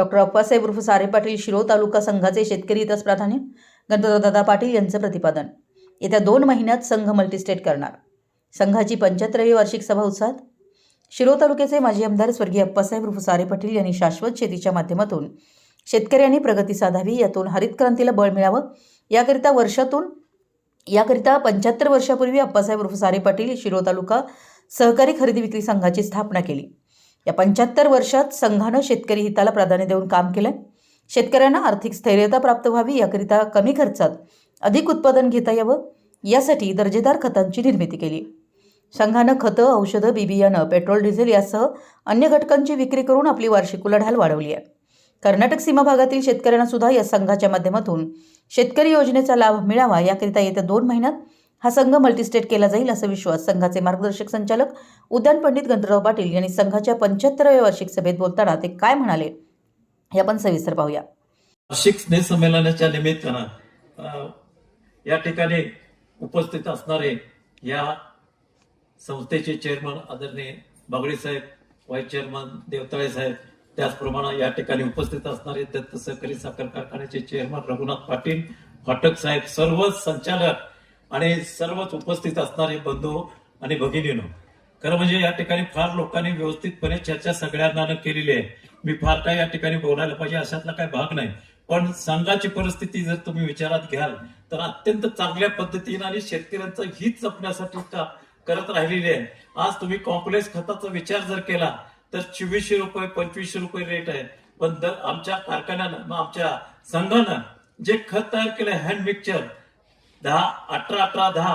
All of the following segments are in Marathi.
डॉक्टर अप्पासाहेब उर्फ सारे पाटील शिरोळ तालुका संघाचे शेतकरी हितास प्राधान्य. गणपतदादा पाटील यांचं प्रतिपादन. येत्या 2 महिन्यात संघ मल्टीस्टेट करणार. संघाची 75वी वार्षिक सभा उत्साहात. शिरोळ तालुक्याचे माजी आमदार स्वर्गीय अप्पासाहेब उर्फ सारे पाटील यांनी शाश्वत शेतीच्या माध्यमातून शेतकऱ्यांनी प्रगती साधावी, यातून हरित क्रांतीला बळ मिळावं, याकरिता 75 वर्षापूर्वी अप्पासाहेब उर्फ सारे पाटील शिरोळ तालुका सहकारी खरेदी विक्री संघाची स्थापना केली. या 75 वर्षात संघानं शेतकरी हिताला प्राधान्य देऊन काम केलं. शेतकऱ्यांना आर्थिक स्थैर्यता प्राप्त व्हावी, याकरिता कमी खर्चात अधिक उत्पादन घेता यावं, यासाठी दर्जेदार खतांची निर्मिती केली. संघानं खतं, औषधं, बियाणं, पेट्रोल, डिझेल यासह अन्य घटकांची विक्री करून आपली वार्षिक उलाढाल वाढवली आहे. कर्नाटक सीमा भागातील शेतकऱ्यांना सुद्धा या संघाच्या माध्यमातून शेतकरी योजनेचा लाभ मिळावा, याकरिता येत्या 2 महिन्यात हा संघ मल्टीस्टेट केला जाईल, असा विश्वास संघाचे मार्गदर्शक संचालक उद्यान पंडित गणपतराव पाटील यांनी संघाच्या 75व्या वार्षिक सभेत बोलताना ते काय म्हणाले हे आपण सविस्तर पाहूया. वार्षिक स्नेहसंमेलनाच्या निमित्तानं या ठिकाणी उपस्थित असणारे या संस्थेचे चेअरमन आदरणीय बागडे साहेब, व्हाईस चेअरमन देवताळे साहेब, त्याचप्रमाणे या ठिकाणी उपस्थित असणारे दत्त सहकारी साखर कारखान्याचे चेअरमन रघुनाथ पाटील, फाटक साहेब, सर्व संचालक आणि सर्वच उपस्थित असणारे बंधू आणि भगिनींनो, खरं म्हणजे या ठिकाणी फार लोकांनी व्यवस्थितपणे चर्चा सगळ्यांना केलेली आहे. मी फार काय या ठिकाणी बोलायला पाहिजे अशातला काही भाग नाही, पण संघाची परिस्थिती जर तुम्ही विचारात घ्याल तर अत्यंत चांगल्या पद्धतीने आणि शेतकऱ्यांचं हित जपण्यासाठी करत राहिलेली आहे. आज तुम्ही कॉम्प्लेक्स खताचा विचार जर केला तर 2400 रुपये 2500 रुपये रेट आहे, पण दर आमच्या कारखान्यानं आमच्या संघानं जे खत तयार केलं हँड मिक्सचर 18-18-10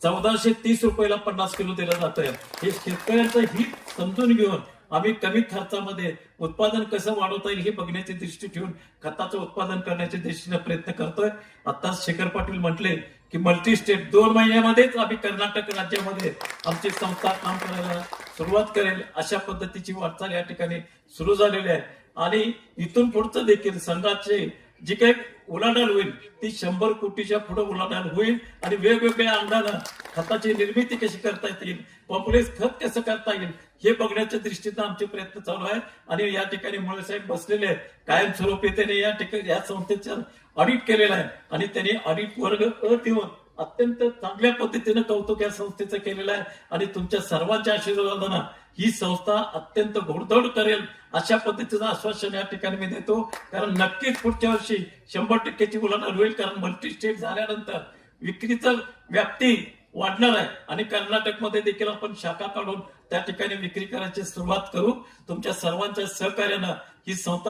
1430 रुपयाला 50 किलो दिलं जातंय. हे शेतकऱ्यांचं हित समजून घेऊन आम्ही कमी खर्चामध्ये उत्पादन कसं वाढवता येईल हे बघण्याची दृष्टी ठेवून खताचं उत्पादन करण्याच्या दृष्टीने प्रयत्न करतोय. आता शेखर पाटील म्हटले की मल्टी स्टेट 2 महिन्यामध्येच आम्ही कर्नाटक राज्यामध्ये आमची संस्था काम करायला सुरुवात करेल, अशा पद्धतीची वाटचाल या ठिकाणी सुरू झालेली आहे. आणि इथून पुढचं देखील संघाचे जी काही उलाढाल होईल ती 100 कोटीच्या पुढे उलाढाल होईल. आणि वेगवेगळ्या अंगानं खताची निर्मिती कशी करता येईल, कॉम्प्लेक्स खत कसं करता येईल हे बघण्याच्या दृष्टीनं आमचे प्रयत्न चालू आहेत. आणि या ठिकाणी मुळे साहेब बसलेले आहेत, कायमस्वरूपी त्याने या ठिकाणी या संस्थेचं ऑडिट केलेलं आहे आणि त्यांनी ऑडिट वर्ग देऊन अत्यंत चांगल्या पद्धतीनं कौतुक या संस्थेचं केलेलं आहे. आणि तुमच्या सर्वांच्या आशीर्वादानं ही संस्था अत्यंत घोडदौड करेल अशा पद्धतीचं आश्वासन या ठिकाणी मी देतो. कारण नक्कीच पुढच्या वर्षी 100% उलाढाल होईल, कारण मल्टी स्टेट झाल्यानंतर विक्रीचं व्याप्ती वाढणार आहे आणि कर्नाटकमध्ये देखील आपण शाखा काढून त्या ठिकाणी विक्री करायची सुरुवात करू. तुमच्या सर्वांच्या सहकार्यानं ही संस्था